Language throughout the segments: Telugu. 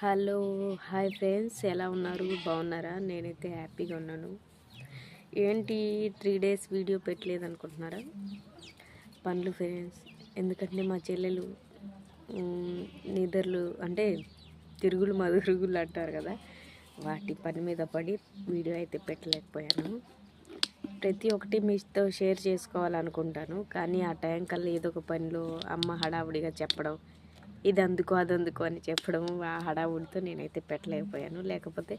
హలో హాయ్ ఫ్రెండ్స్, ఎలా ఉన్నారు? బాగున్నారా? నేనైతే హ్యాపీగా ఉన్నాను. ఏంటి 3 డేస్ వీడియో పెట్టలేదు అనుకుంటున్నారా? పనులు ఫ్రెండ్స్, ఎందుకంటే మా చెల్లెలు నిద్రలు అంటే తిరుగులు మదురుగులు అంటారు కదా, వాటి పని మీద పడి వీడియో అయితే పెట్టలేకపోయాను. ప్రతి ఒక్కటి మీతో షేర్ చేసుకోవాలనుకుంటాను, కానీ ఆ టైం కల్లా ఏదో ఒక పనిలో అమ్మ హడావుడిగా చెప్పడం, ఇది అందుకో అది అందుకో అని చెప్పడం, ఆ హడావుడితో నేనైతే పెట్టలేకపోయాను. లేకపోతే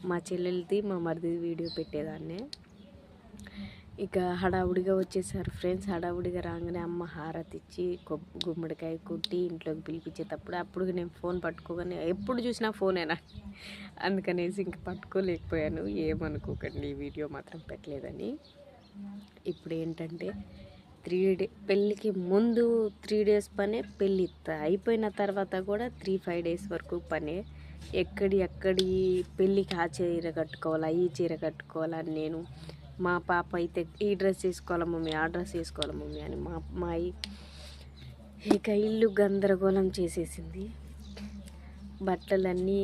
మా చెల్లెలది మా మరిది వీడియో పెట్టేదాన్నే. ఇక హడావుడిగా వచ్చేసారు ఫ్రెండ్స్. హడావుడిగా రాగానే అమ్మ హారతి ఇచ్చి గుమ్మడికాయ కుట్టి ఇంట్లోకి పిలిపించేటప్పుడు అప్పుడు నేను ఫోన్ పట్టుకోగానే ఎప్పుడు చూసినా ఫోనేనా, అందుకనేసి ఇంక పట్టుకోలేకపోయాను. ఏమనుకోకండి, ఈ వీడియో మాత్రం పెట్టలేదని. ఇప్పుడు ఏంటంటే పెళ్ళికి ముందు 3 డేస్ పనే, పెళ్ళి అయిపోయిన తర్వాత కూడా 3-5 డేస్ వరకు పనే. ఎక్కడి పెళ్ళికి ఆ చీర కట్టుకోవాలా, ఈ చీర కట్టుకోవాలా అని నేను, మా పాప అయితే ఈ డ్రెస్ వేసుకోవాలా మమ్మీ, ఆ డ్రెస్ వేసుకోవాలా మమ్మీ అని మా అమ్మాయి ఇక ఇల్లు గందరగోళం చేసేసింది. బట్టలన్నీ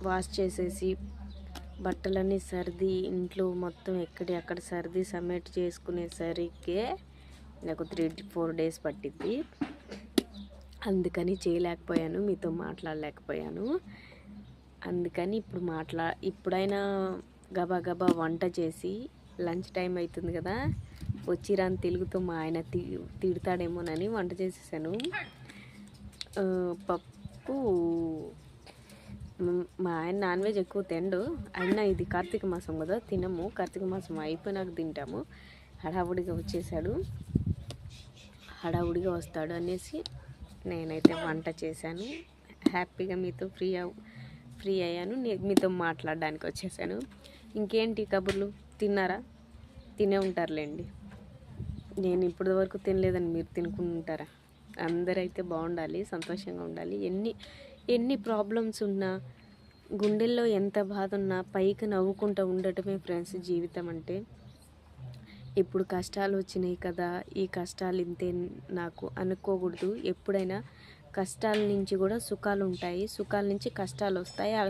వాష్ చేసేసి బట్టలన్నీ సర్ది ఇంట్లో మొత్తం ఎక్కడ సర్ది సమెట్ చేసుకునేసరికి నాకు 3-4 డేస్ పట్టింది. అందుకని చేయలేకపోయాను, మీతో మాట్లాడలేకపోయాను. అందుకని ఇప్పుడైనా గబా వంట చేసి, లంచ్ టైం అవుతుంది కదా, వచ్చిరాని తెలుగుతో మా ఆయన తిడతాడేమోనని వంట చేసేసాను. పప్పు, మా ఆయన నాన్ వెజ్ ఎక్కువ తిండు, అయినా ఇది కార్తీక మాసం కదా తినము, కార్తీక మాసం అయిపోయినాక తింటాము. హడావుడిగా వచ్చేసాడు, హడావుడిగా వస్తాడు అనేసి నేనైతే వంట చేశాను. హ్యాపీగా మీతో ఫ్రీ అయ్యాను, మీతో మాట్లాడడానికి వచ్చేసాను. ఇంకేంటి కబుర్లు? తిన్నారా? తినే ఉంటారులేండి, నేను ఇప్పటి వరకు తినలేదని మీరు తినుకుంటారా? అందరైతే బాగుండాలి, సంతోషంగా ఉండాలి. ఎన్ని ప్రాబ్లమ్స్ ఉన్నా, గుండెల్లో ఎంత బాధ ఉన్నా పైకి నవ్వుకుంటూ ఉండటమే ఫ్రెండ్స్ జీవితం అంటే. ఇప్పుడు కష్టాలు వచ్చినాయి కదా, ఈ కష్టాలు ఇంతే నాకు అనుకోకూడదు. ఎప్పుడైనా కష్టాల నుంచి కూడా సుఖాలు ఉంటాయి, సుఖాల నుంచి కష్టాలు వస్తాయి. ఆ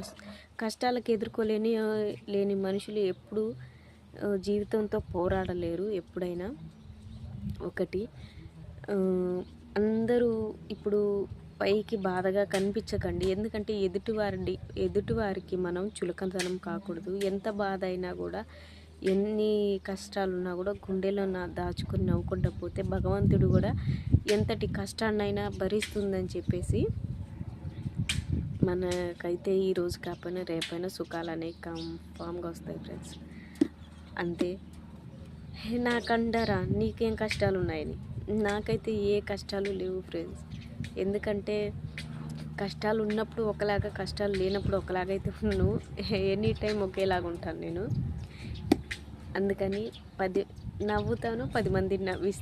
కష్టాలకు లేని మనుషులు ఎప్పుడు జీవితంతో పోరాడలేరు. ఎప్పుడైనా ఒకటి, అందరూ ఇప్పుడు పైకి బాధగా కనిపించకండి, ఎందుకంటే ఎదుటివారికి మనం చులకనతనం కాకూడదు. ఎంత బాధ అయినా కూడా, ఎన్ని కష్టాలున్నా కూడా గుండెలో దాచుకుని నవ్వుకుంటూ పోతే భగవంతుడు కూడా ఎంతటి కష్టాన్నైనా భరిస్తుందని చెప్పేసి, మనకైతే ఈ రోజు కాకపోయినా రేపైనా సుఖాలు అనేవి కన్ఫామ్గా వస్తాయి ఫ్రెండ్స్. అంతే. నాకంటారా నీకేం కష్టాలు ఉన్నాయని? నాకైతే ఏ కష్టాలు లేవు ఫ్రెండ్స్. ఎందుకంటే కష్టాలు ఉన్నప్పుడు ఒకలాగా, కష్టాలు లేనప్పుడు ఒకలాగైతే ఉన్నాను. ఎనీ టైం ఒకేలాగా ఉంటాను నేను. అందుకని నవ్వుతాను, 10 మందిని నవ్విస్తాను.